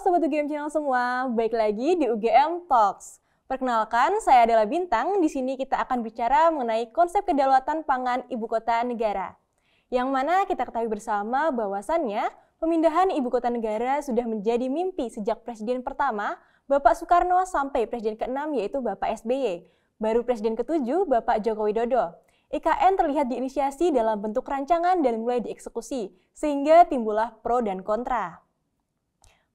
Sobat UGM Channel semua, baik lagi di UGM Talks. Perkenalkan, saya adalah Bintang. Di sini kita akan bicara mengenai konsep kedaulatan pangan ibu kota negara. Yang mana kita ketahui bersama bahwasannya pemindahan ibu kota negara sudah menjadi mimpi sejak Presiden pertama, Bapak Soekarno, sampai Presiden ke-6 yaitu Bapak SBY. Baru Presiden ke-7, Bapak Joko Widodo. IKN terlihat diinisiasi dalam bentuk rancangan dan mulai dieksekusi, sehingga timbullah pro dan kontra.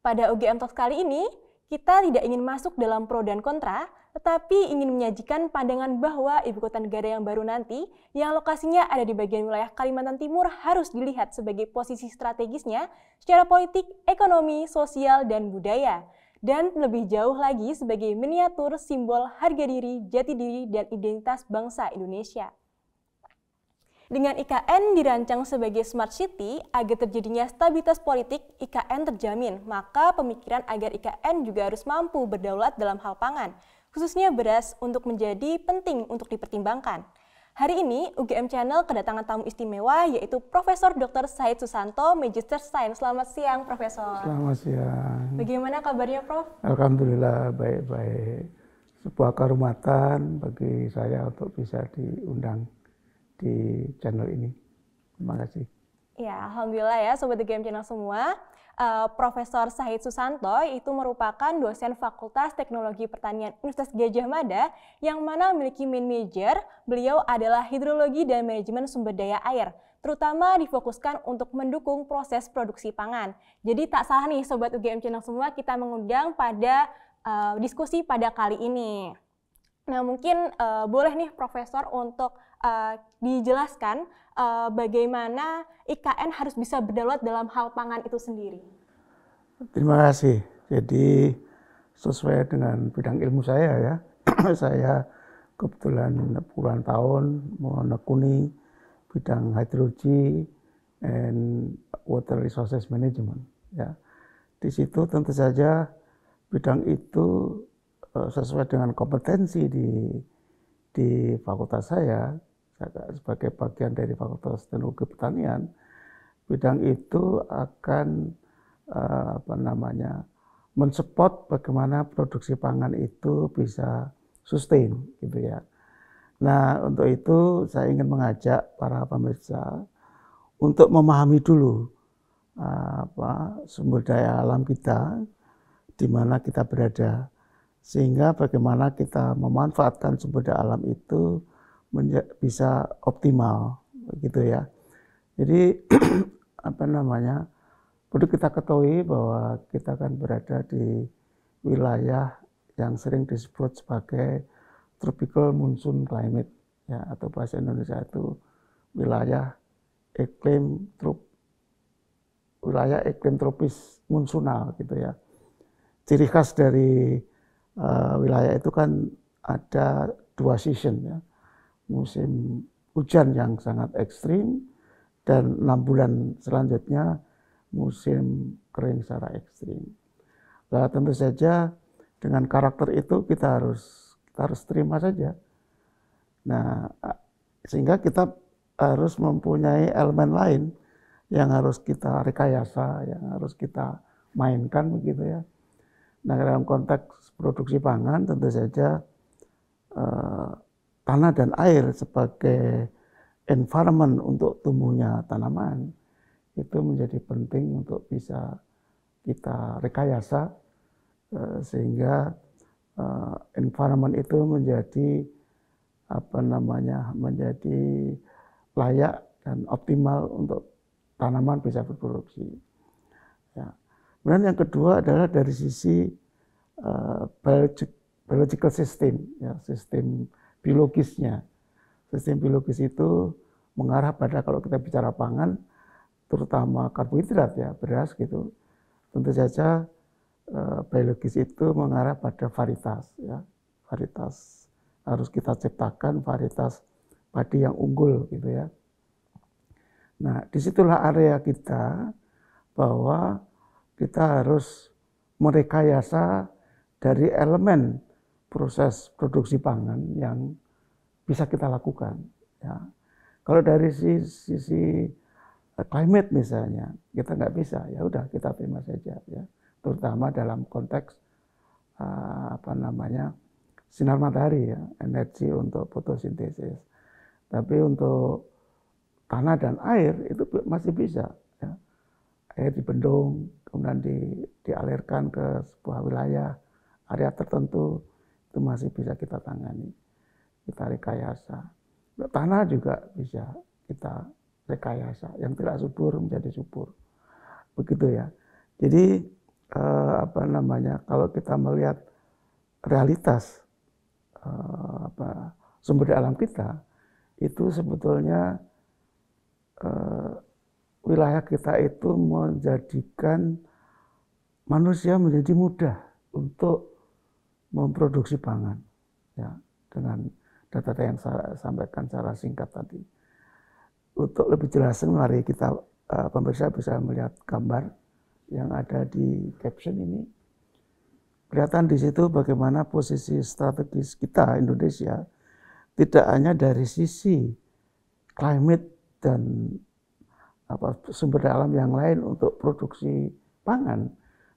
Pada UGM Talks kali ini, kita tidak ingin masuk dalam pro dan kontra, tetapi ingin menyajikan pandangan bahwa ibu kota negara yang baru nanti, yang lokasinya ada di bagian wilayah Kalimantan Timur, harus dilihat sebagai posisi strategisnya secara politik, ekonomi, sosial, dan budaya. Dan lebih jauh lagi sebagai miniatur simbol harga diri, jati diri, dan identitas bangsa Indonesia. Dengan IKN dirancang sebagai smart city, agar terjadinya stabilitas politik, IKN terjamin. Maka pemikiran agar IKN juga harus mampu berdaulat dalam hal pangan, khususnya beras, untuk menjadi penting untuk dipertimbangkan. Hari ini, UGM Channel kedatangan tamu istimewa, yaitu Profesor Dr. Said Susanto, Magister Sains. Selamat siang, Profesor. Selamat siang. Bagaimana kabarnya, Prof? Alhamdulillah, baik-baik. Sebuah kehormatan bagi saya untuk bisa diundang di channel ini. Terima kasih. Ya, alhamdulillah ya Sobat UGM Channel semua. Profesor Said Susanto itu merupakan dosen Fakultas Teknologi Pertanian Universitas Gadjah Mada yang mana memiliki main major. Beliau adalah hidrologi dan manajemen sumber daya air, terutama difokuskan untuk mendukung proses produksi pangan. Jadi tak salah nih Sobat UGM Channel semua, kita mengundang pada diskusi pada kali ini. Nah, mungkin boleh nih Profesor untuk dijelaskan bagaimana IKN harus bisa berdaulat dalam hal pangan itu sendiri. Terima kasih. Jadi sesuai dengan bidang ilmu saya ya, saya kebetulan puluhan tahun menekuni bidang hidrologi and water resources management. Ya, di situ tentu saja bidang itu sesuai dengan kompetensi di fakultas saya sebagai bagian dari Fakultas Teknologi Pertanian, bidang itu akan mensupport bagaimana produksi pangan itu bisa sustain gitu ya. Nah, untuk itu saya ingin mengajak para pemirsa untuk memahami dulu sumber daya alam kita, di mana kita berada, sehingga bagaimana kita memanfaatkan sumber daya alam itu bisa optimal gitu ya. Jadi perlu kita ketahui bahwa kita akan berada di wilayah yang sering disebut sebagai tropical monsoon climate ya, atau bahasa Indonesia itu wilayah iklim tropis monsunal gitu ya. Ciri khas dari wilayah itu kan ada dua season ya, musim hujan yang sangat ekstrim dan 6 bulan selanjutnya musim kering secara ekstrim. Nah, tentu saja dengan karakter itu kita harus terima saja. Nah, sehingga kita harus mempunyai elemen lain yang harus kita rekayasa, yang harus kita mainkan begitu ya. Nah, dalam konteks produksi pangan tentu saja tanah dan air sebagai environment untuk tumbuhnya tanaman itu menjadi penting untuk bisa kita rekayasa sehingga environment itu menjadi menjadi layak dan optimal untuk tanaman bisa berproduksi. Ya. Kemudian yang kedua adalah dari sisi biological system, ya, sistem biologisnya. Sistem biologis itu mengarah pada, kalau kita bicara pangan, terutama karbohidrat ya, beras gitu, tentu saja biologis itu mengarah pada varietas. Ya. Varietas harus kita ciptakan varietas padi yang unggul gitu ya. Nah, disitulah area kita bahwa kita harus merekayasa dari elemen proses produksi pangan yang bisa kita lakukan. Ya. Kalau dari sisi climate misalnya, kita nggak bisa, ya udah kita terima saja. Ya. terutama dalam konteks sinar matahari ya, energi untuk fotosintesis. Tapi untuk tanah dan air itu masih bisa. Ya. Air dibendung, kemudian dialirkan ke sebuah wilayah, area tertentu, itu masih bisa kita tangani, kita rekayasa. Tanah juga bisa kita rekayasa, yang tidak subur menjadi subur. Begitu ya. Jadi kalau kita melihat realitas sumber daya alam kita, itu sebetulnya wilayah kita itu menjadikan manusia menjadi mudah untuk memproduksi pangan, ya, dengan data yang saya sampaikan secara singkat tadi. Untuk lebih jelas, mari kita pemirsa bisa melihat gambar yang ada di caption ini. Kelihatan di situ bagaimana posisi strategis kita Indonesia tidak hanya dari sisi climate dan sumber daya alam yang lain untuk produksi pangan,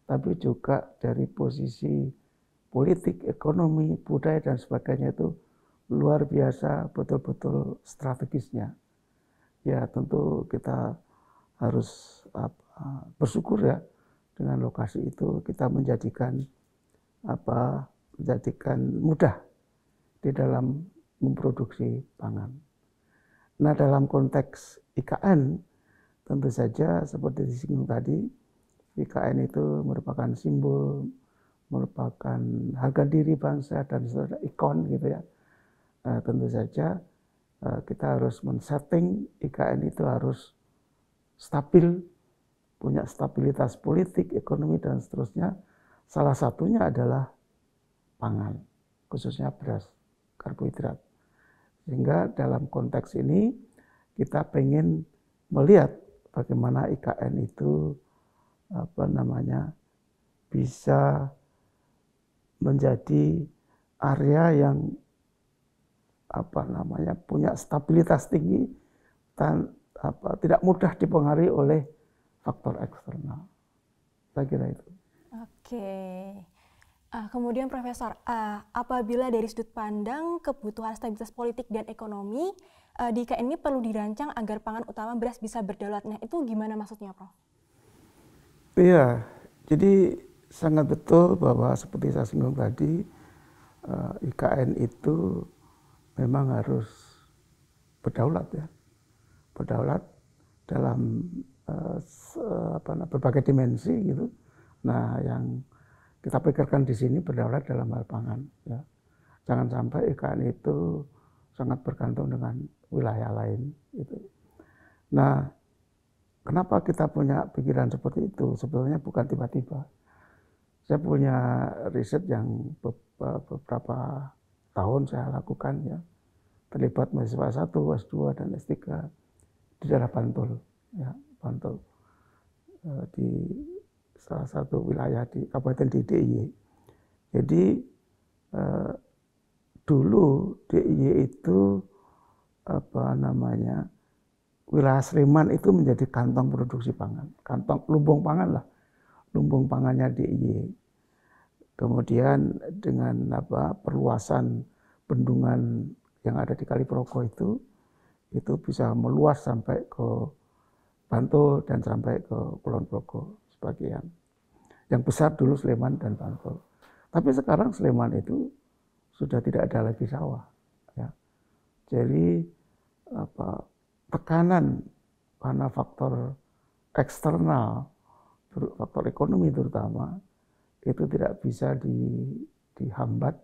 tapi juga dari posisi politik, ekonomi, budaya dan sebagainya itu luar biasa, betul-betul strategisnya. Ya tentu kita harus bersyukur ya dengan lokasi itu kita menjadikan mudah di dalam memproduksi pangan. Nah dalam konteks IKN tentu saja seperti disinggung tadi, IKN itu merupakan simbol, merupakan harga diri bangsa dan saudara ikon gitu ya. Tentu saja kita harus men-setting IKN itu harus stabil, punya stabilitas politik, ekonomi dan seterusnya. Salah satunya adalah pangan, khususnya beras, karbohidrat. Sehingga dalam konteks ini kita pengen melihat bagaimana IKN itu bisa menjadi area yang punya stabilitas tinggi dan tidak mudah dipengaruhi oleh faktor eksternal. Saya kira itu. Oke. Kemudian Profesor, apabila dari sudut pandang kebutuhan stabilitas politik dan ekonomi, di IKN ini perlu dirancang agar pangan utama beras bisa berdaulat. Nah, itu gimana maksudnya, Prof? Iya, jadi sangat betul bahwa seperti saya singgung tadi, IKN itu memang harus berdaulat ya, berdaulat dalam berbagai dimensi gitu. Nah, yang kita pikirkan di sini berdaulat dalam hal pangan. Ya. Jangan sampai IKN itu sangat bergantung dengan wilayah lain. Gitu. Nah, kenapa kita punya pikiran seperti itu? Sebetulnya bukan tiba-tiba. Saya punya riset yang beberapa tahun saya lakukan ya, terlibat mahasiswa S1, S2 dan S3 di daerah Bantul, ya, Bantul di salah satu wilayah di Kabupaten DIY. Jadi dulu DIY itu wilayah Sleman itu menjadi kantong produksi pangan, kantong lumbung pangan lah, lumbung pangannya DIY. Kemudian dengan perluasan bendungan yang ada di Kaliprogo itu bisa meluas sampai ke Bantul dan sampai ke Kulon Progo sebagian. Yang besar dulu Sleman dan Bantul. Tapi sekarang Sleman itu sudah tidak ada lagi sawah. Ya. Jadi tekanan karena faktor eksternal, faktor ekonomi terutama, itu tidak bisa dihambat,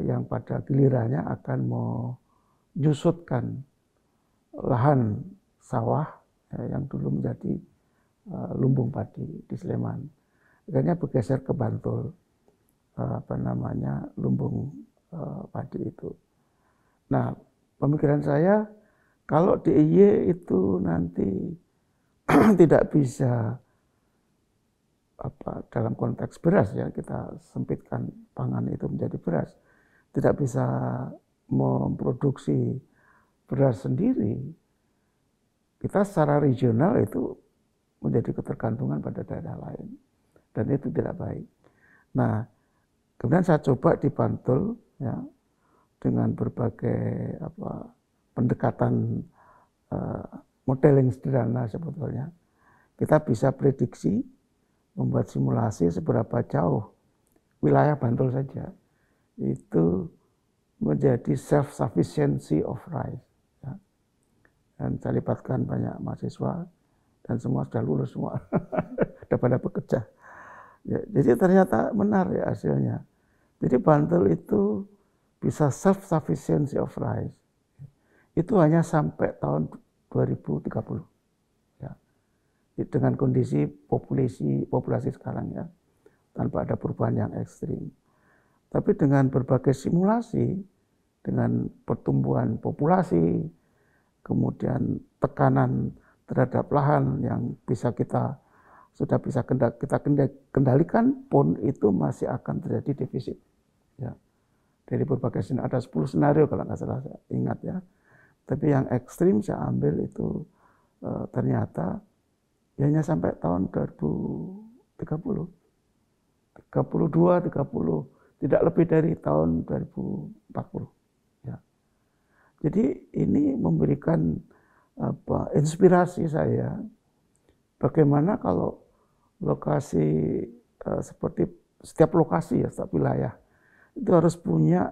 yang pada gilirannya akan menyusutkan lahan sawah yang dulu menjadi lumbung padi di Sleman. Akhirnya bergeser ke Bantul, lumbung padi itu. Nah, pemikiran saya kalau DIY itu nanti tidak bisa dalam konteks beras ya, kita sempitkan pangan itu menjadi beras, tidak bisa memproduksi beras sendiri, kita secara regional itu menjadi ketergantungan pada daerah lain. dan itu tidak baik. Nah, kemudian saya coba di Bantul ya dengan berbagai pendekatan modeling sederhana sebetulnya. Kita bisa prediksi, membuat simulasi seberapa jauh wilayah Bantul saja itu menjadi self-sufficiency of rice. Ya. Dan saya libatkan banyak mahasiswa dan semua sudah lulus semua, sudah pada bekerja. Ya, jadi ternyata benar ya hasilnya. Jadi Bantul itu bisa self-sufficiency of rice. Itu hanya sampai tahun 2030. Ya. Dengan kondisi populasi sekarang ya, tanpa ada perubahan yang ekstrim. Tapi dengan berbagai simulasi, dengan pertumbuhan populasi, kemudian tekanan terhadap lahan yang sudah bisa kita kendalikan pun itu masih akan terjadi defisit. Ya. Dari berbagai skenario, ada 10 skenario kalau nggak salah saya ingat ya. Tapi yang ekstrim saya ambil itu ternyata hanya sampai tahun 2030. 32, 30, tidak lebih dari tahun 2040. Ya. Jadi ini memberikan inspirasi saya bagaimana kalau lokasi seperti setiap lokasi ya, setiap wilayah itu harus punya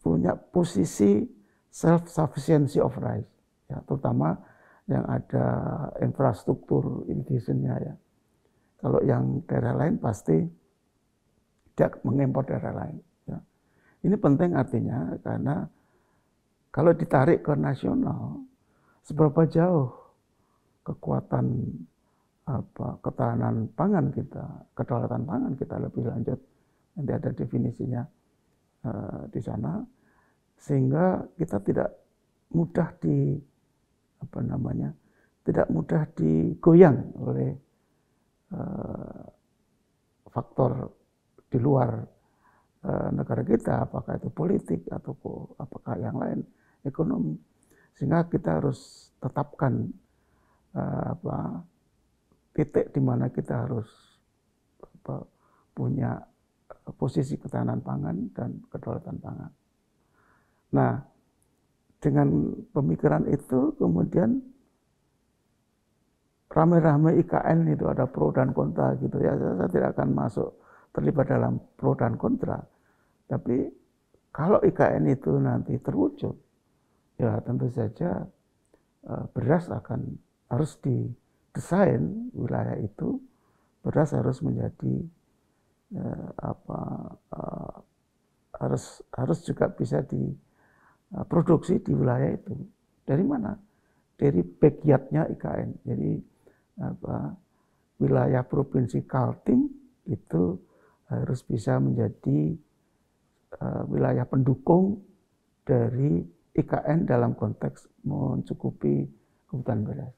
punya posisi self sufficiency of rice ya, terutama yang ada infrastruktur irrigation-nya ya. Kalau yang daerah lain pasti tidak mengimpor daerah lain. Ya. Ini penting artinya karena kalau ditarik ke nasional, seberapa jauh kekuatan ketahanan pangan kita, kedaulatan pangan kita lebih lanjut, nanti ada definisinya di sana, sehingga kita tidak mudah digoyang oleh faktor di luar negara kita, apakah itu politik atau apakah yang lain, ekonomi, sehingga kita harus tetapkan titik di mana kita harus punya posisi ketahanan pangan dan kedaulatan pangan. Nah, dengan pemikiran itu kemudian rame-rame IKN itu ada pro dan kontra gitu ya. Saya tidak akan terlibat dalam pro dan kontra. Tapi kalau IKN itu nanti terwujud, ya tentu saja beras harus didesain wilayah itu, beras harus menjadi harus juga bisa diproduksi di wilayah itu. Dari mana? Dari backyardnya IKN. Jadi wilayah provinsi Kaltim itu harus bisa menjadi wilayah pendukung dari IKN dalam konteks mencukupi kebutuhan beras.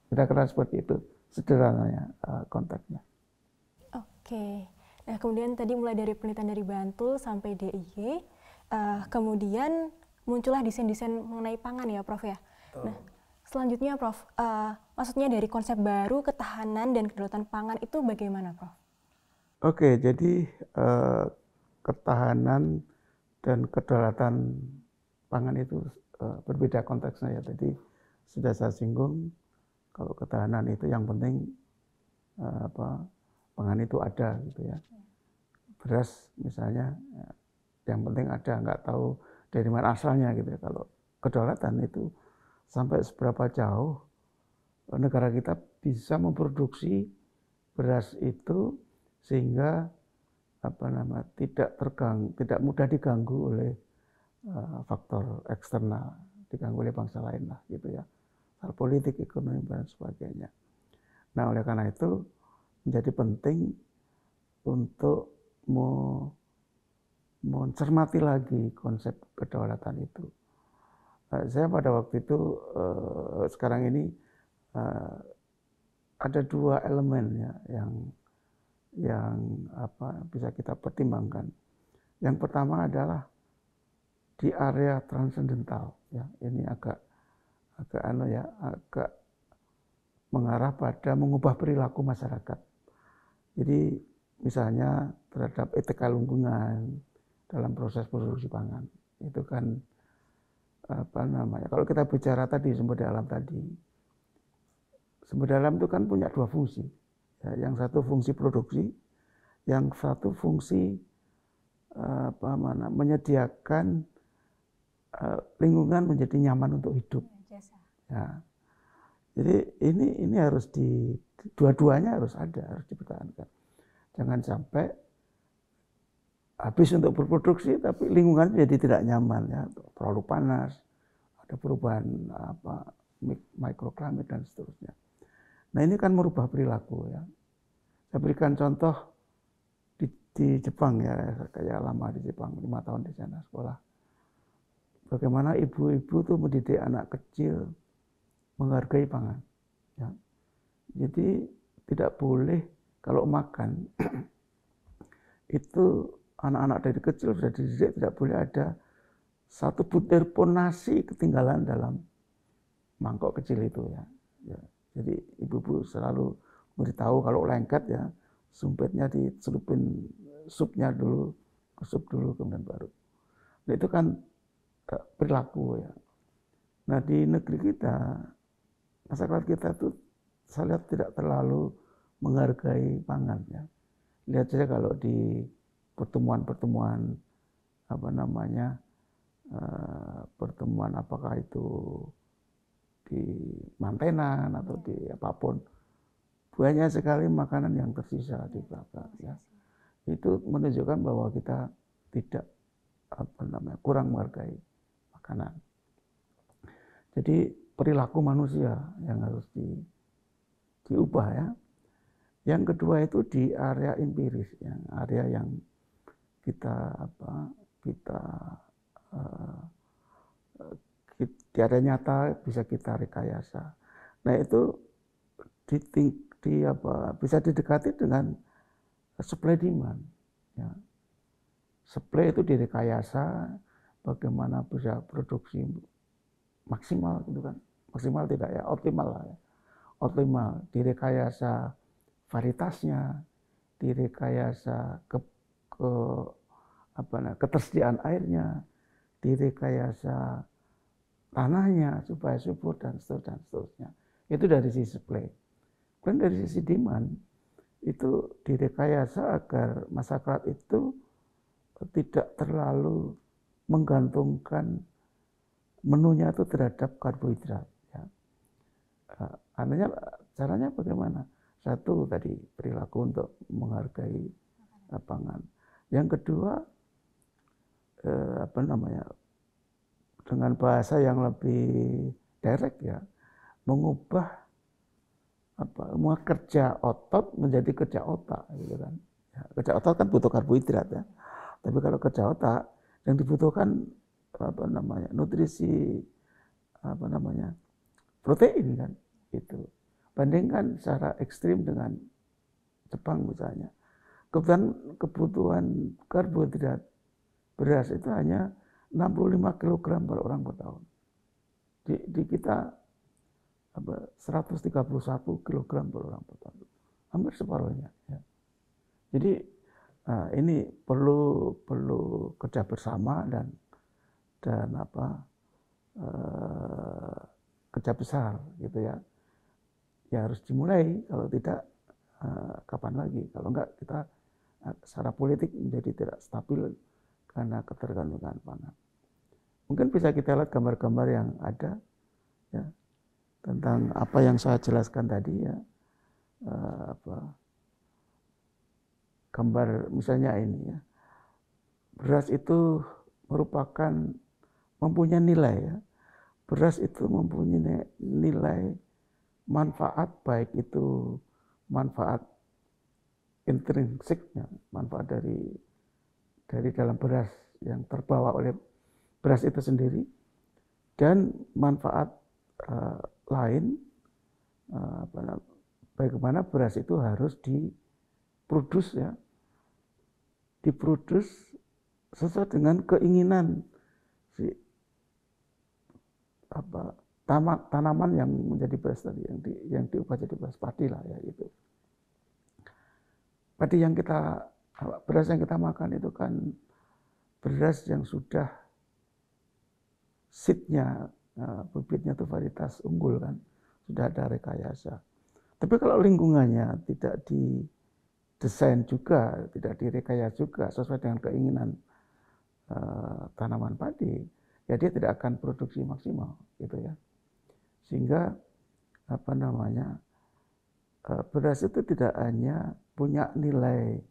Kira-kira seperti itu sederhananya konteksnya. Oke. Nah, kemudian tadi mulai dari penelitian dari Bantul sampai DIY, kemudian muncullah desain-desain mengenai pangan ya, Prof ya. Nah, selanjutnya Prof, maksudnya dari konsep baru ketahanan dan kedaulatan pangan itu bagaimana, Prof? Oke, jadi ketahanan dan kedaulatan pangan itu berbeda konteksnya ya. Jadi sudah saya singgung, kalau ketahanan itu yang penting pangan itu ada gitu ya. Beras misalnya, yang penting ada, nggak tahu dari mana asalnya gitu ya. Kalau kedaulatan itu sampai seberapa jauh negara kita bisa memproduksi beras itu sehingga tidak mudah diganggu oleh faktor eksternal, diganggu oleh bangsa lain lah gitu ya. Hal politik, ekonomi dan sebagainya. Nah, oleh karena itu menjadi penting untuk mencermati lagi konsep kedaulatan itu. Saya pada waktu itu, sekarang ini ada dua elemen ya yang bisa kita pertimbangkan. Yang pertama adalah di area transendental ya. Ini agak mengarah pada mengubah perilaku masyarakat. Jadi misalnya terhadap etika lingkungan dalam proses produksi pangan. Itu kan kalau kita bicara tadi sumber daya alam tadi, sumber daya alam itu kan punya dua fungsi. Ya, yang satu fungsi produksi, yang satu fungsi menyediakan lingkungan menjadi nyaman untuk hidup. Ya. Jadi ini harus dua-duanya harus ada, harus dipertahankan. Jangan sampai habis untuk berproduksi tapi lingkungan jadi tidak nyaman, ya, terlalu panas, ada perubahan mikroklimate dan seterusnya. Nah, ini kan merubah perilaku, ya. Saya berikan contoh di Jepang, ya, kayak lama di Jepang, 5 tahun di sana sekolah. Bagaimana ibu-ibu tuh mendidik anak kecil menghargai pangan, ya. Jadi tidak boleh kalau makan itu anak-anak dari kecil sudah dididik tidak boleh ada satu butir pun nasi ketinggalan dalam mangkok kecil itu, ya. Ya. Jadi ibu-ibu selalu beritahu kalau lengket, ya, sumpitnya dicelupin supnya dulu, ke sup dulu kemudian baru. Nah, itu kan perilaku, ya. Nah, di negeri kita, masyarakat kita tuh saya lihat tidak terlalu menghargai pangan, ya. Lihat saja kalau di pertemuan-pertemuan pertemuan apakah itu di mantenan atau di apapun, banyak sekali makanan yang tersisa di belakang, ya. Itu menunjukkan bahwa kita tidak kurang menghargai makanan. Jadi perilaku manusia yang harus diubah, ya. Yang kedua itu di area empiris, yang area yang di area nyata bisa kita rekayasa. Nah, itu bisa didekati dengan supply demand, ya. Supply itu direkayasa bagaimana bisa produksi maksimal, gitu kan. Maksimal tidak, ya, optimal lah, ya. Optimal, direkayasa varietasnya, direkayasa ketersediaan airnya, direkayasa tanahnya supaya subur dan seterusnya. Itu dari sisi supply. Dan dari sisi demand itu direkayasa agar masyarakat itu tidak terlalu menggantungkan menunya itu terhadap karbohidrat, ya. Caranya bagaimana? Satu tadi perilaku untuk menghargai pangan. Yang kedua dengan bahasa yang lebih direct, ya, mengubah kerja otot menjadi kerja otak, gitu kan. Ya, kerja otak kan butuh karbohidrat, ya. Tapi kalau kerja otak yang dibutuhkan nutrisi protein, kan, itu. Bandingkan secara ekstrim dengan Jepang misalnya. Kebutuhan karbohidrat beras itu hanya 65 kg per orang per tahun. Di kita 131 kg per orang per tahun. Hampir separuhnya, ya. Jadi ini perlu kerja bersama dan kerja besar, gitu, ya. Ya harus dimulai, kalau tidak kapan lagi? Kalau enggak kita secara politik menjadi tidak stabil karena ketergantungan pangan. Mungkin bisa kita lihat gambar-gambar yang ada, ya, tentang apa yang saya jelaskan tadi, ya. Gambar misalnya ini, ya. Beras itu mempunyai nilai, ya. Beras itu mempunyai nilai manfaat, baik itu manfaat intrinsiknya, manfaat dari dalam beras yang terbawa oleh beras itu sendiri, dan manfaat lain, bagaimana beras itu harus diproduksi, ya, sesuai dengan keinginan si tanaman yang menjadi beras tadi, yang diubah jadi beras padi lah ya itu. Padi beras yang kita makan itu kan beras yang sudah seednya, bibitnya itu varietas unggul kan, sudah ada rekayasa. Tapi kalau lingkungannya tidak didesain juga, tidak direkayasa juga sesuai dengan keinginan tanaman padi, ya dia tidak akan produksi maksimal gitu ya. Sehingga beras itu tidak hanya punya nilai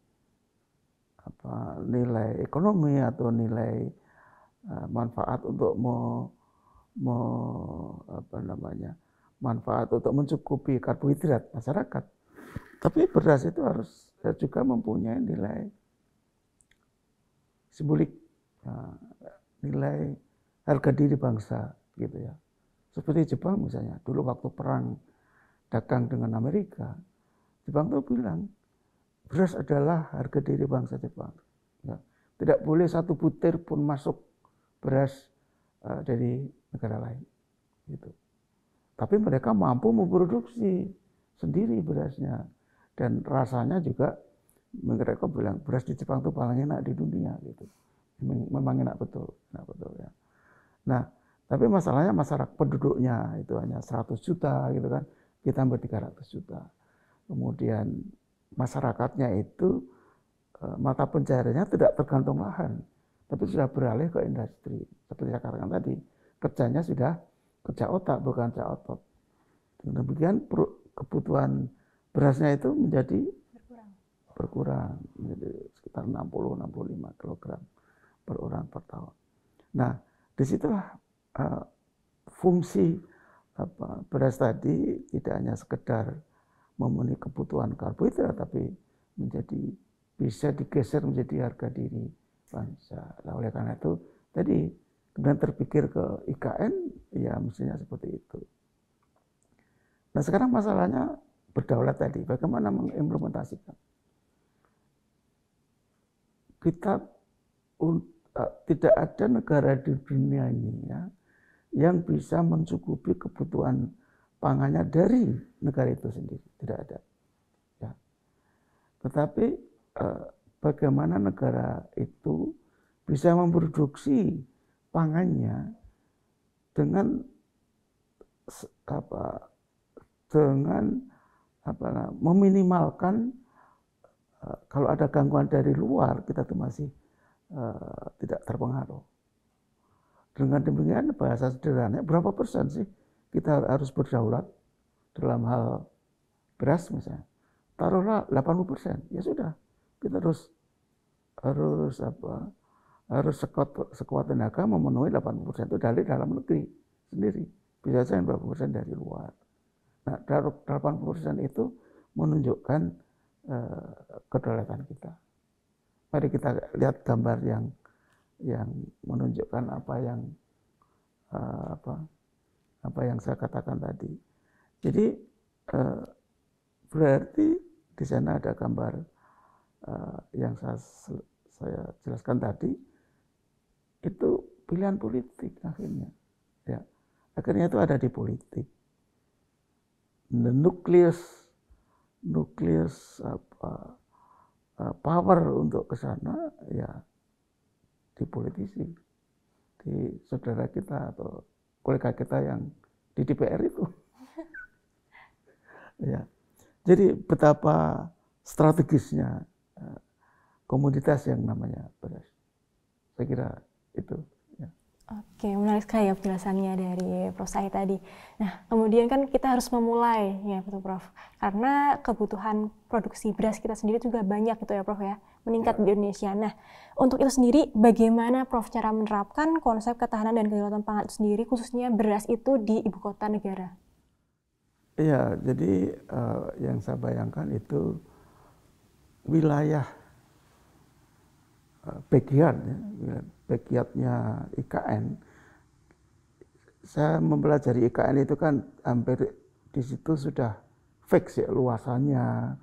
ekonomi atau nilai manfaat untuk manfaat untuk mencukupi karbohidrat masyarakat, tapi beras itu harus juga mempunyai nilai simbolik, nilai harga diri bangsa gitu ya. Seperti Jepang misalnya, dulu waktu perang dagang dengan Amerika, Jepang tuh bilang beras adalah harga diri bangsa Jepang. Ya. Tidak boleh satu butir pun masuk beras dari negara lain. Gitu. Tapi mereka mampu memproduksi sendiri berasnya. Dan rasanya juga mereka bilang beras di Jepang itu paling enak di dunia. Gitu. Memang enak betul. Ya. Nah, tapi masalahnya masyarakat penduduknya itu hanya 100 juta gitu kan. Kita hampir 300 juta. Kemudian masyarakatnya itu mata pencahariannya tidak tergantung lahan, tapi sudah beralih ke industri. Seperti saya katakan tadi, kerjanya sudah kerja otak bukan kerja otot. Dengan demikian kebutuhan berasnya itu menjadi berkurang menjadi sekitar 60-65 kg per orang per tahun. Nah, disitulah fungsi beras tadi tidak hanya sekedar memenuhi kebutuhan karbohidrat, tapi bisa digeser menjadi harga diri bangsa. Nah, oleh karena itu tadi kemudian terpikir ke IKN, ya mestinya seperti itu. Nah, sekarang masalahnya berdaulat tadi, bagaimana mengimplementasikan. Kita tidak ada negara di dunia ini ya yang bisa mencukupi kebutuhan pangannya dari negara itu sendiri, tidak ada. Ya. Tetapi bagaimana negara itu bisa memproduksi pangannya dengan meminimalkan kalau ada gangguan dari luar kita tuh masih tidak terpengaruh. Dengan demikian bahasa sederhananya berapa persen sih kita harus berdaulat dalam hal beras misalnya. Taruhlah 80%, ya sudah. Kita harus sekuat tenaga memenuhi 80% itu dari dalam negeri sendiri. Bisa saja berapa persen dari luar. Nah, 80% itu menunjukkan kedaulatan kita. Mari kita lihat gambar yang menunjukkan apa yang saya katakan tadi. Jadi berarti di sana ada gambar yang saya jelaskan tadi, itu pilihan politik akhirnya. Ya, akhirnya itu ada di politik. The nukleus power untuk ke sana ya di politisi, di saudara kita atau kolega kita yang di DPR itu. Ya. Jadi betapa strategisnya komoditas yang namanya beras. Saya kira itu. Ya. Oke, menarik sekali ya penjelasannya dari Prof. Said tadi. Nah, kemudian kan kita harus memulai, ya betul Prof. Karena kebutuhan produksi beras kita sendiri juga banyak gitu ya Prof ya, meningkat di Indonesia. Nah, untuk itu sendiri bagaimana Prof cara menerapkan konsep ketahanan dan kedaulatan pangan itu sendiri, khususnya beras itu di ibu kota negara? Iya, jadi yang saya bayangkan itu wilayah backyardnya IKN. Saya mempelajari IKN itu kan hampir di situ sudah fix ya luasannya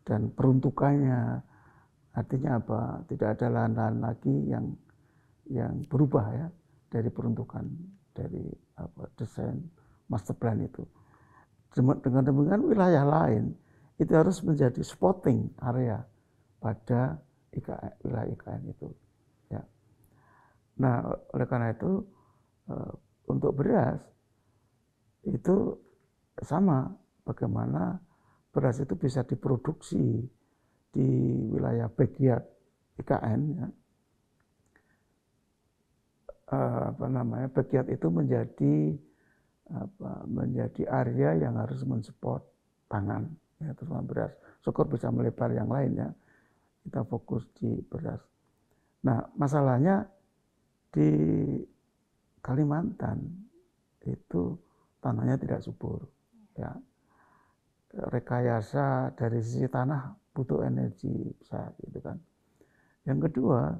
dan peruntukannya. Artinya apa? Tidak ada lahan-lahan lagi yang berubah ya dari peruntukan, dari desain master plan itu. Dengan demikian wilayah lain itu harus menjadi spotting area pada wilayah IKN itu. Ya. Nah, oleh karena itu untuk beras itu sama, bagaimana beras itu bisa diproduksi di wilayah backyard IKN. Ya. Backyard itu menjadi area yang harus mensupport pangan, ya, terutama beras. Syukur bisa melebar yang lainnya. Kita fokus di beras. Nah, masalahnya di Kalimantan itu tanahnya tidak subur. Ya. Rekayasa dari sisi tanah butuh energi besar, gitu kan. Yang kedua,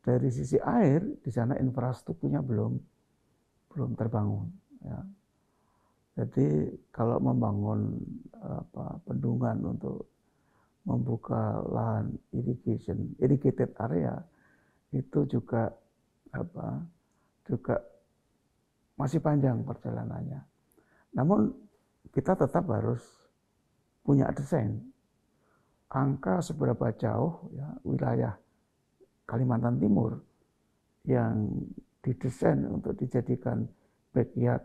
dari sisi air di sana infrastrukturnya belum terbangun. Ya. Jadi kalau membangun bendungan untuk membuka lahan irrigated area itu juga masih panjang perjalanannya. Namun kita tetap harus punya desain angka seberapa jauh ya wilayah Kalimantan Timur yang didesain untuk dijadikan backyard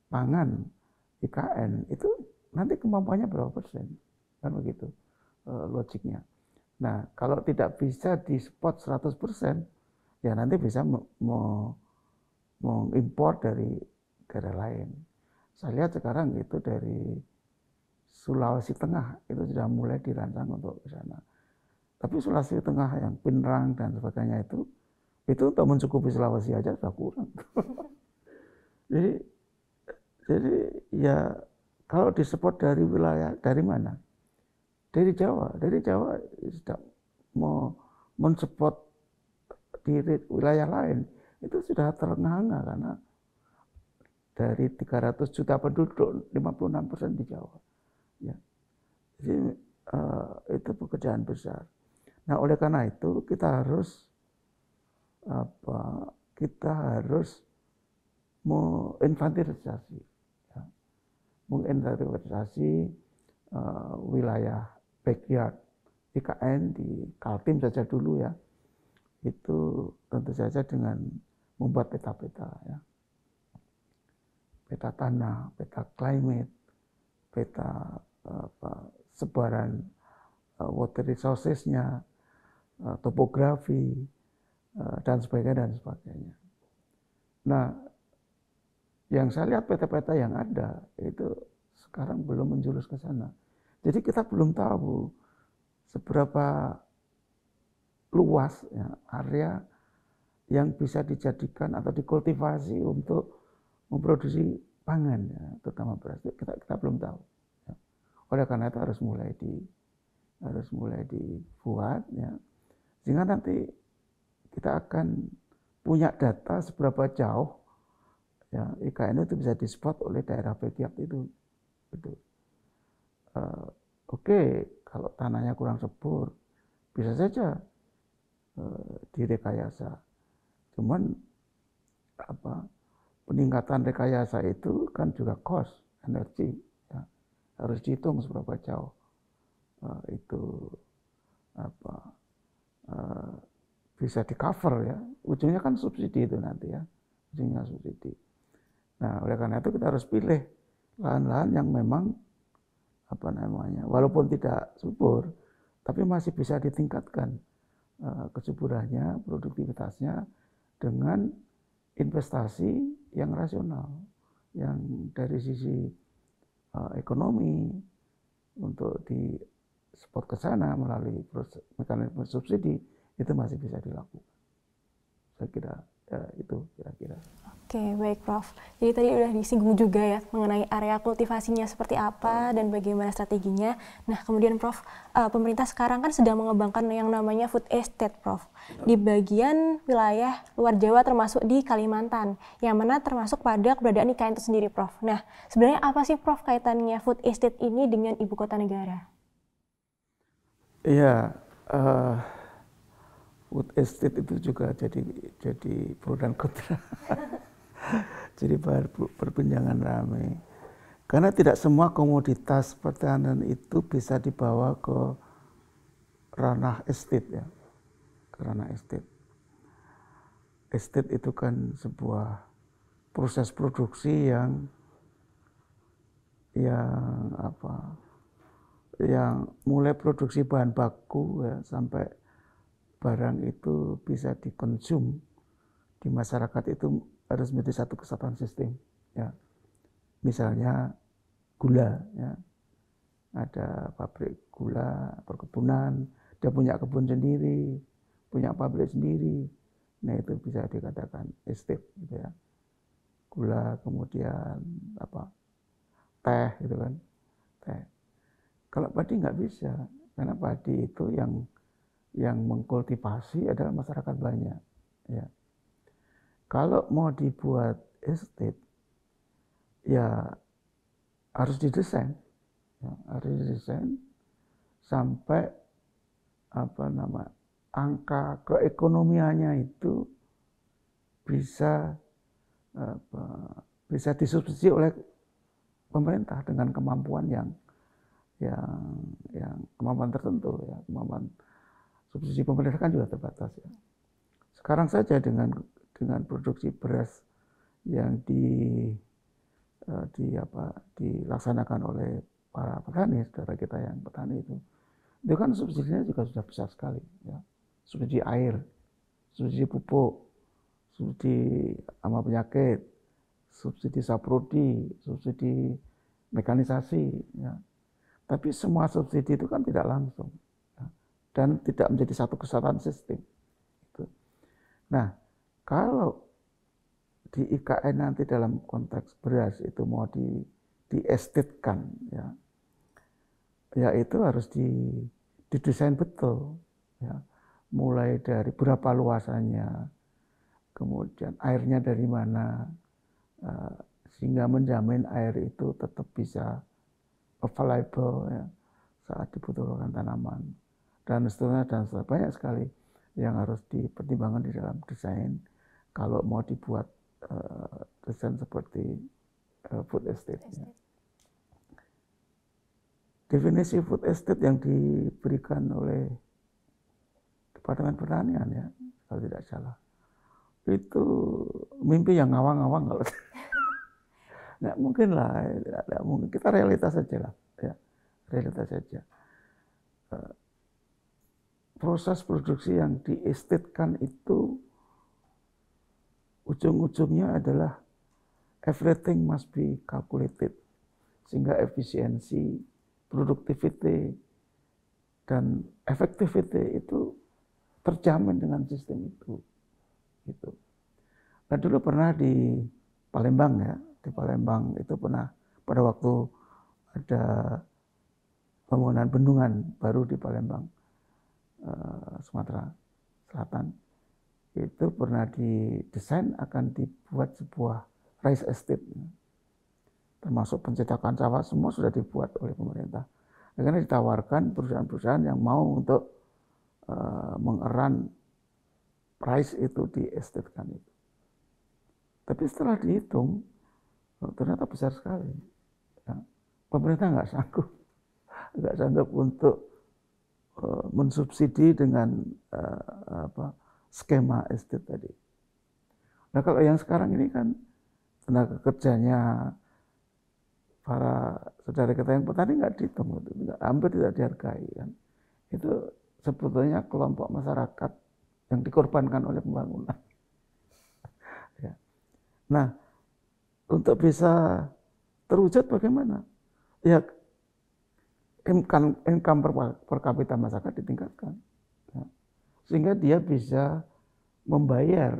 pangan IKN itu nanti kemampuannya berapa persen, kan begitu logiknya. Nah, kalau tidak bisa di spot 100%, ya nanti bisa mengimpor dari daerah lain. Saya lihat sekarang itu dari Sulawesi Tengah itu sudah mulai dirancang untuk ke sana. Tapi Sulawesi Tengah yang Pinrang dan sebagainya itu untuk mencukupi Sulawesi aja sudah kurang. Jadi ya kalau disupport dari wilayah, dari mana? Dari Jawa sudah mau mensupport di wilayah lain itu sudah terengah-engah karena dari 300 juta penduduk 56% di Jawa. Ya. Jadi itu pekerjaan besar. Nah, oleh karena itu kita harus menginventarisasi, ya. Menginventarisasi wilayah backyard IKN di Kaltim saja dulu ya. Itu tentu saja dengan membuat peta-peta ya. Peta tanah, peta climate, peta sebaran water resources-nya, topografi, dan sebagainya. Nah, yang saya lihat peta-peta yang ada itu sekarang belum menjurus ke sana. Jadi kita belum tahu seberapa luas ya, area yang bisa dijadikan atau dikultivasi untuk memproduksi pangan, ya, terutama beras. Kita belum tahu. Ya. Oleh karena itu harus mulai dibuat, ya, sehingga nanti kita akan punya data seberapa jauh ya IKN itu bisa di-spot oleh daerah backyard itu. Oke, kalau tanahnya kurang subur bisa saja direkayasa. Cuman peningkatan rekayasa itu kan juga cost, energi, ya. Harus dihitung seberapa jauh bisa di-cover ya. Ujungnya kan subsidi itu nanti ya. Ujungnya subsidi. Nah, oleh karena itu kita harus pilih lahan-lahan yang memang walaupun tidak subur, tapi masih bisa ditingkatkan kesuburannya, produktivitasnya dengan investasi yang rasional, yang dari sisi ekonomi untuk di support ke sana melalui mekanisme subsidi itu masih bisa dilakukan. Saya kira itu kira-kira. Oke, baik Prof. Jadi tadi udah disinggung juga ya mengenai area kultivasinya seperti apa dan bagaimana strateginya. Nah, kemudian Prof, pemerintah sekarang kan sedang mengembangkan yang namanya food estate, Prof. Di bagian wilayah luar Jawa termasuk di Kalimantan, yang mana termasuk pada keberadaan IKN itu sendiri, Prof. Nah, sebenarnya apa sih Prof kaitannya food estate ini dengan ibu kota negara? Iya, food estate itu juga jadi pro dan kontra. Jadi perbincangan ramai. Karena tidak semua komoditas pertahanan itu bisa dibawa ke ranah estate ya, ke ranah estate. Estate itu kan sebuah proses produksi yang mulai produksi bahan baku ya, sampai barang itu bisa dikonsum di masyarakat itu harus menjadi satu kesatuan sistem ya. Misalnya gula ya, ada pabrik gula, perkebunan, dia punya kebun sendiri, punya pabrik sendiri, nah itu bisa dikatakan estate gitu ya. Gula, kemudian teh gitu kan, teh. Kalau padi nggak bisa, karena padi itu yang mengkultivasi adalah masyarakat banyak ya. Kalau mau dibuat estate ya harus didesain ya, harus didesain sampai angka keekonomiannya itu bisa disubsidi oleh pemerintah dengan kemampuan yang kemampuan tertentu ya. Kemampuan subsidi pemerintah kan juga terbatas ya. Sekarang saja dengan produksi beras yang dilaksanakan oleh para petani, saudara kita yang petani itu kan subsidinya juga sudah besar sekali ya. Subsidi air, subsidi pupuk, subsidi hama penyakit, subsidi saprodi, subsidi mekanisasi ya. Tapi semua subsidi itu kan tidak langsung ya, dan tidak menjadi satu kesatuan sistem. Nah, kalau di IKN nanti dalam konteks beras itu mau diestetkan ya itu harus didesain betul ya. Mulai dari berapa luasannya, kemudian airnya dari mana, sehingga menjamin air itu tetap bisa available ya, saat dibutuhkan tanaman dan seterusnya banyak sekali yang harus dipertimbangkan di dalam desain kalau mau dibuat desain seperti food estate. Ya. Definisi food estate yang diberikan oleh Departemen Pertanian ya, kalau tidak salah, itu mimpi yang ngawang-ngawang kalau nggak mungkin lah, tidak mungkin. Kita realitas saja lah, ya, realitas saja. Proses produksi yang diestetkan itu ujung-ujungnya adalah everything must be calculated, sehingga efisiensi, productivity, dan effectivity itu terjamin dengan sistem itu. Gitu. Nah dulu pernah di Palembang ya. Di Palembang itu pernah pada waktu ada pembangunan bendungan baru di Palembang, Sumatera Selatan, itu pernah didesain akan dibuat sebuah rice estate, termasuk pencetakan sawah semua sudah dibuat oleh pemerintah. Karena ditawarkan perusahaan-perusahaan yang mau untuk mengeran rice itu diestetekan itu. Tapi setelah dihitung ternyata besar sekali. Ya. Pemerintah nggak sanggup untuk mensubsidi dengan skema estate tadi. Nah kalau yang sekarang ini kan tenaga kerjanya para saudara kita yang petani nggak dihitung, hampir tidak dihargai kan. Itu sebetulnya kelompok masyarakat yang dikorbankan oleh pembangunan. Ya. Nah untuk bisa terwujud bagaimana? Ya income per kapita masyarakat ditingkatkan. Ya. Sehingga dia bisa membayar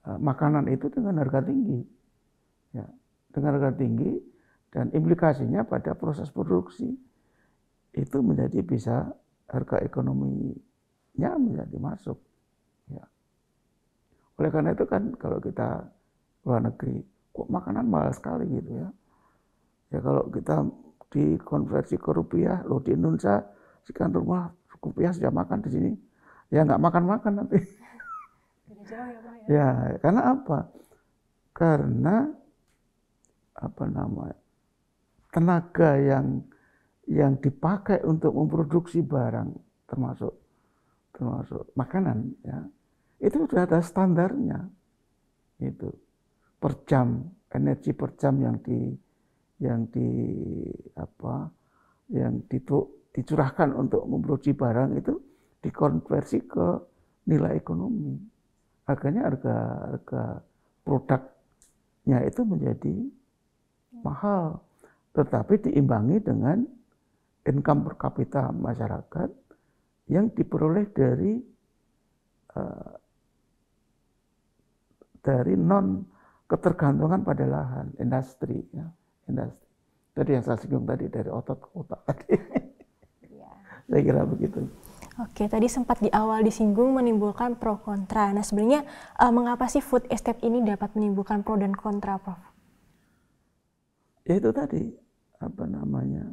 makanan itu dengan harga tinggi. Ya. Dengan harga tinggi dan implikasinya pada proses produksi itu menjadi bisa harga ekonominya menjadi masuk. Ya. Oleh karena itu kan kalau kita luar negeri, kok makanan mahal sekali gitu ya. Ya kalau kita dikonversi ke rupiah, loh di Indonesia sekian rumah rupiah sudah makan di sini, ya nggak makan nanti. Ya karena apa? karena apa namanya, tenaga yang dipakai untuk memproduksi barang termasuk makanan ya, itu sudah ada standarnya, itu per jam, energi per jam yang dicurahkan untuk memproduksi barang itu dikonversi ke nilai ekonomi. Akhirnya harga produknya itu menjadi mahal, tetapi diimbangi dengan income per kapita masyarakat yang diperoleh dari non ketergantungan pada lahan, industri ya, industri. Tadi yang saya singgung tadi dari otot ke otak tadi. Ya. Saya kira begitu. Oke, tadi sempat di awal disinggung menimbulkan pro kontra. Nah, sebenarnya mengapa sih food estate ini dapat menimbulkan pro dan kontra, Prof? Ya itu tadi, apa namanya,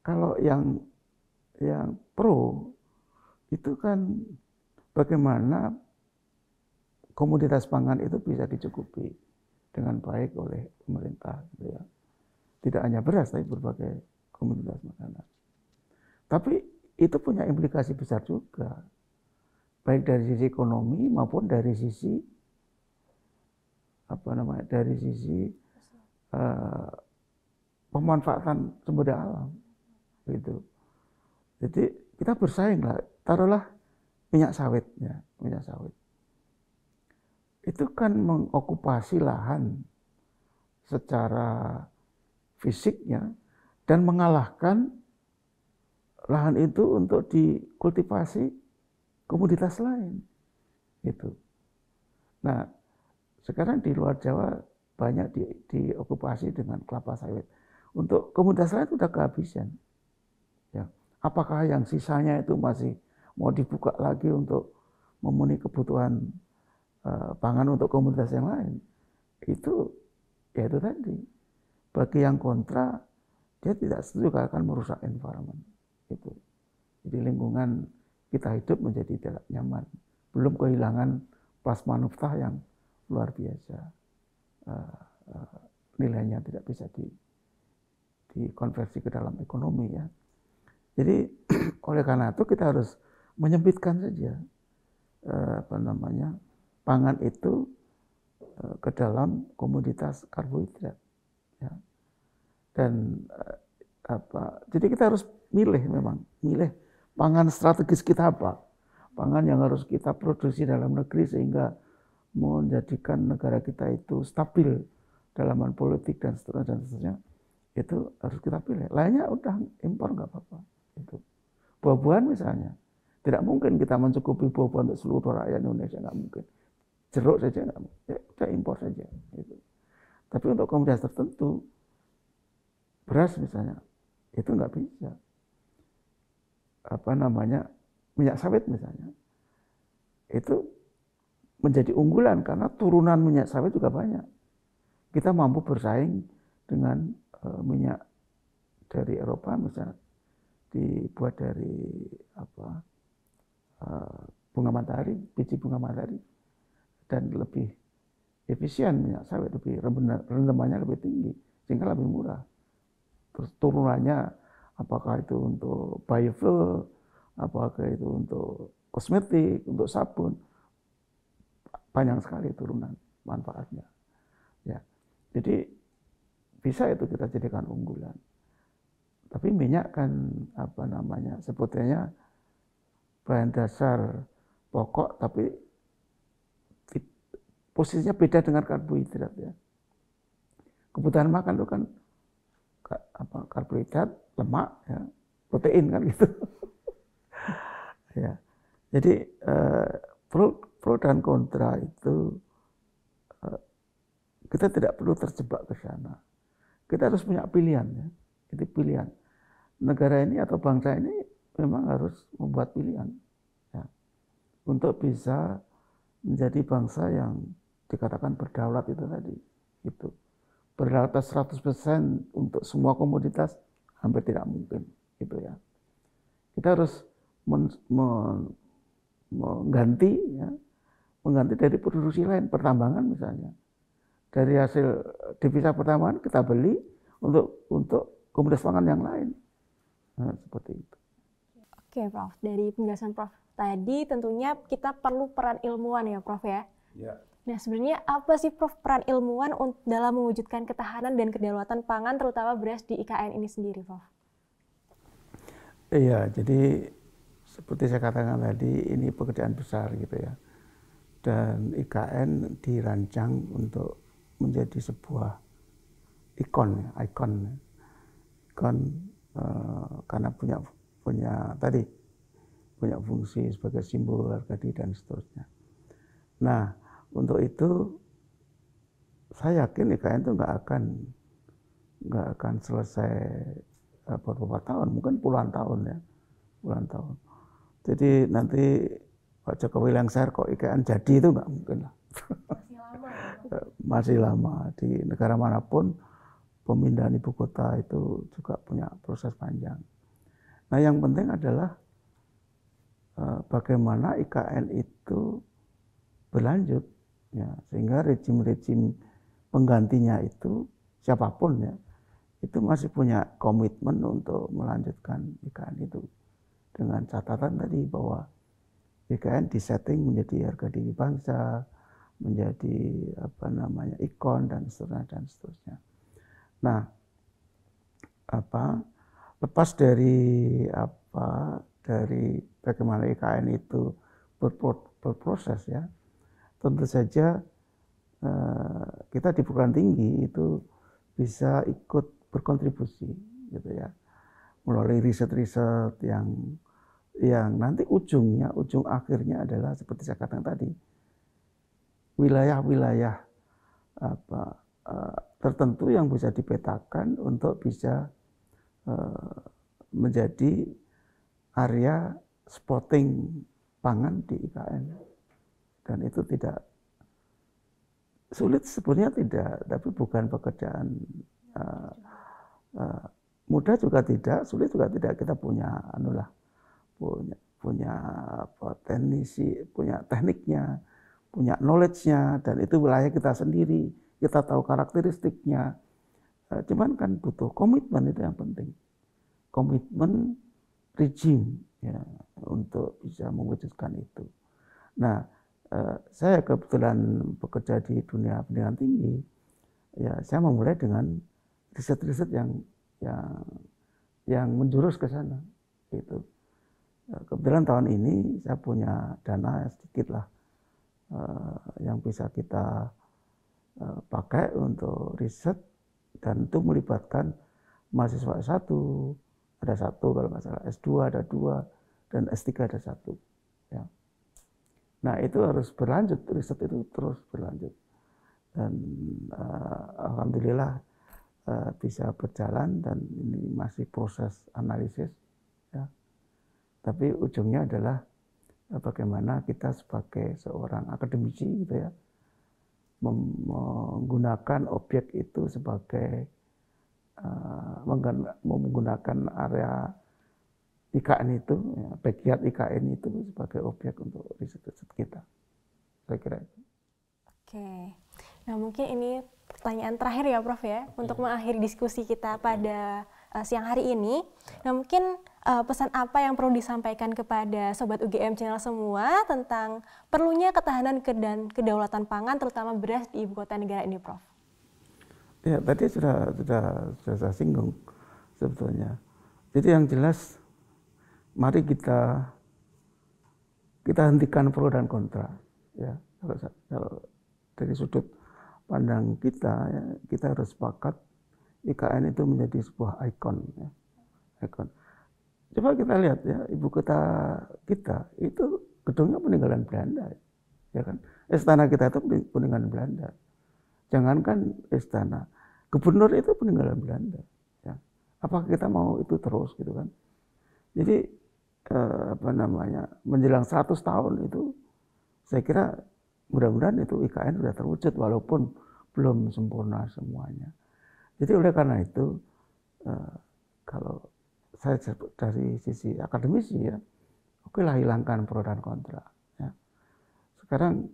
kalau yang pro itu kan bagaimana komoditas pangan itu bisa dicukupi dengan baik oleh pemerintah, gitu ya. Tidak hanya beras, tapi berbagai komoditas makanan. Tapi itu punya implikasi besar juga, baik dari sisi ekonomi maupun dari sisi pemanfaatan sumber daya alam, gitu. Jadi kita bersaing lah, taruhlah minyak sawit ya, minyak sawit. Itu kan mengokupasi lahan secara fisiknya dan mengalahkan lahan itu untuk dikultivasi komoditas lain. Gitu. Nah, sekarang di luar Jawa banyak diokupasi dengan kelapa sawit. Untuk komoditas lain sudah kehabisan. Ya. Apakah yang sisanya itu masih mau dibuka lagi untuk memenuhi kebutuhan pangan untuk komoditas yang lain? Itu ya itu tadi. Bagi yang kontra, dia tidak setuju akan merusak environment. Itu. Jadi lingkungan kita hidup menjadi tidak nyaman. Belum kehilangan plasma naftah yang luar biasa. Nilainya tidak bisa dikonversi ke dalam ekonomi ya. Jadi oleh karena itu kita harus menyempitkan saja pangan itu ke dalam komoditas karbohidrat. Ya. Dan jadi kita harus milih pangan strategis kita apa, pangan yang harus kita produksi dalam negeri sehingga menjadikan negara kita itu stabil dalam hal politik dan seterusnya, itu harus kita pilih. Lainnya udah impor nggak apa-apa. Itu buah-buahan misalnya, tidak mungkin kita mencukupi buah-buahan untuk seluruh rakyat Indonesia, nggak mungkin. Jeruk saja nggak mungkin, ya udah impor saja. Gitu. Tapi untuk komoditas tertentu, beras misalnya, itu nggak bisa. Minyak sawit misalnya, itu menjadi unggulan karena turunan minyak sawit juga banyak. Kita mampu bersaing dengan minyak dari Eropa misalnya, dibuat dari bunga matahari, biji bunga matahari, dan lebih efisien minyak sawit, lebih rendamannya lebih tinggi, sehingga lebih murah. Terus turunannya apakah itu untuk biofuel, apakah itu untuk kosmetik, untuk sabun, banyak sekali turunan manfaatnya. Ya, jadi bisa itu kita jadikan unggulan. Tapi minyak kan sebetulnya bahan dasar pokok, tapi posisinya beda dengan karbohidrat ya. Kebutuhan makan itu kan karbohidrat, lemak, ya, protein kan gitu. Ya, jadi pro dan kontra itu kita tidak perlu terjebak ke sana. Kita harus punya pilihan ya. Itu pilihan. Negara ini atau bangsa ini memang harus membuat pilihan ya, untuk bisa menjadi bangsa yang dikatakan berdaulat itu tadi. Itu. Berdaulat 100% untuk semua komoditas hampir tidak mungkin gitu ya. Kita harus mengganti ya, mengganti dari produksi lain, pertambangan misalnya. Dari hasil devisa pertambangan kita beli untuk komoditas pangan yang lain. Nah, seperti itu. Oke, Prof. Dari penjelasan Prof tadi tentunya kita perlu peran ilmuwan ya, Prof ya. Ya. Nah, sebenarnya apa sih Prof peran ilmuwan dalam mewujudkan ketahanan dan kedaulatan pangan terutama beras di IKN ini sendiri, Prof? Iya, jadi seperti saya katakan tadi, ini pekerjaan besar gitu ya. Dan IKN dirancang untuk menjadi sebuah ikon karena punya fungsi sebagai simbol harga diri dan seterusnya. Nah, untuk itu saya yakin IKN itu nggak akan selesai beberapa tahun, mungkin puluhan tahun ya, puluhan tahun. Jadi nanti Pak Jokowi lengser kok IKN jadi itu nggak mungkin lah. Masih lama. Masih lama. Di negara manapun pemindahan ibu kota itu juga punya proses panjang. Nah, yang penting adalah bagaimana IKN itu berlanjut, ya, sehingga rejim-rejim penggantinya itu siapapun ya, itu masih punya komitmen untuk melanjutkan IKN itu dengan catatan tadi bahwa IKN disetting menjadi harga diri bangsa, menjadi ikon dan seterusnya. Nah, lepas dari bagaimana IKN itu berproses ya, tentu saja kita di perguruan tinggi itu bisa ikut berkontribusi gitu ya, melalui riset-riset yang nanti ujung akhirnya adalah seperti saya katakan tadi, wilayah-wilayah tertentu yang bisa dipetakan untuk bisa menjadi area spotting pangan di IKN. Dan itu tidak sulit, sebenarnya tidak, tapi bukan pekerjaan mudah juga tidak, sulit juga tidak. Kita punya teknisi, punya tekniknya, punya knowledge-nya, dan itu wilayah kita sendiri, kita tahu karakteristiknya. Cuman kan butuh komitmen, itu yang penting. Komitmen regime ya, untuk bisa mewujudkan itu. Nah, saya kebetulan bekerja di dunia pendidikan tinggi, ya saya memulai dengan riset-riset yang menjurus ke sana. Gitu. Kebetulan tahun ini saya punya dana sedikit lah yang bisa kita pakai untuk riset, dan itu melibatkan mahasiswa S1, ada 1 kalau nggak salah, S2 ada 2, dan S3 ada 1. Ya. Nah, itu harus berlanjut, riset itu terus berlanjut. Dan alhamdulillah bisa berjalan, dan ini masih proses analisis. Ya. Tapi ujungnya adalah bagaimana kita sebagai seorang akademisi gitu ya, menggunakan objek itu sebagai menggunakan area IKN itu, ya, backyard IKN itu sebagai objek untuk riset-riset kita. Saya kira itu. Oke, nah mungkin ini pertanyaan terakhir ya Prof ya, untuk mengakhiri diskusi kita pada siang hari ini. Nah mungkin pesan apa yang perlu disampaikan kepada Sobat UGM Channel semua tentang perlunya ketahanan dan kedaulatan pangan terutama beras di ibu kota negara ini, Prof? Ya, tadi sudah saya singgung sebetulnya. Jadi yang jelas, mari kita hentikan pro dan kontra. Ya, kalau dari sudut pandang kita, ya, kita harus sepakat IKN itu menjadi sebuah ikon. Ya, ikon. Coba kita lihat ya, ibu kota kita itu gedungnya peninggalan Belanda, ya kan? Istana kita itu peninggalan Belanda. Jangankan istana, gubernur itu peninggalan Belanda. Ya. Apakah kita mau itu terus gitu kan? Jadi menjelang 100 tahun itu, saya kira mudah-mudahan itu IKN sudah terwujud walaupun belum sempurna semuanya. Jadi oleh karena itu, kalau saya dari sisi akademisi ya, oke lah hilangkan pro dan kontra. Ya. Sekarang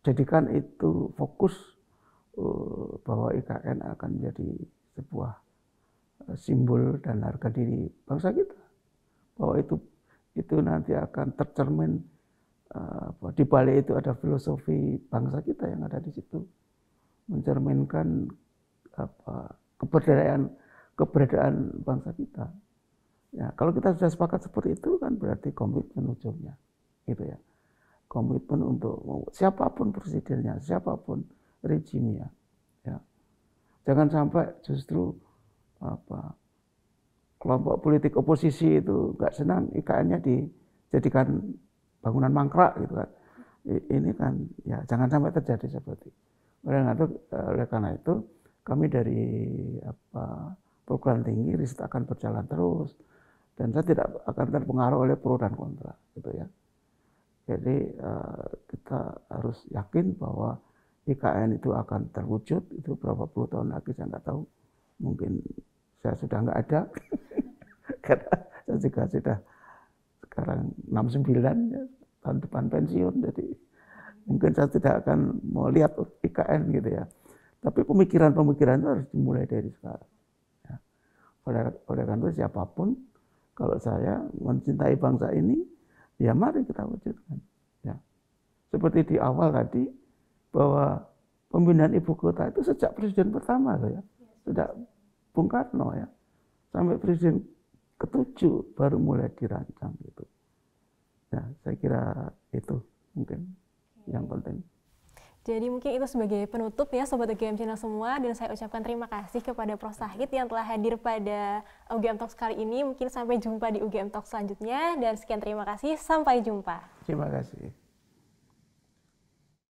jadikan itu fokus bahwa IKN akan menjadi sebuah simbol dan harga diri bangsa kita, bahwa itu nanti akan tercermin di balik itu ada filosofi bangsa kita yang ada di situ, mencerminkan keberadaan bangsa kita. Ya, kalau kita sudah sepakat seperti itu kan berarti komitmen ujungnya, gitu ya. Komitmen untuk siapapun presidennya, siapapun rejimnya, ya. Jangan sampai justru kelompok politik oposisi itu nggak senang IKN-nya dijadikan bangunan mangkrak gitu kan. Ini kan ya jangan sampai terjadi seperti itu. Oleh karena itu kami dari perguruan tinggi riset akan berjalan terus dan saya tidak akan terpengaruh oleh pro dan kontra gitu ya. Jadi kita harus yakin bahwa IKN itu akan terwujud, itu berapa puluh tahun lagi saya nggak tahu, mungkin saya sudah nggak ada karena saya juga sudah sekarang 69 ya, tahun depan pensiun, jadi mungkin saya tidak akan mau lihat IKN gitu ya. Tapi pemikiran-pemikiran itu harus dimulai dari sekarang. Ya. Oleh karena itu siapapun, kalau saya mencintai bangsa ini, ya mari kita wujudkan. Ya. Seperti di awal tadi, bahwa pembinaan ibu kota itu sejak presiden pertama ya, sudah Bung Karno ya, sampai presiden ke-7 baru mulai dirancang gitu. Ya, saya kira itu mungkin yang penting. Jadi mungkin itu sebagai penutup ya Sobat UGM Channel semua, dan saya ucapkan terima kasih kepada Prof. Zahid yang telah hadir pada UGM Talks kali ini. Mungkin sampai jumpa di UGM Talks selanjutnya, dan sekian terima kasih, sampai jumpa. Terima kasih.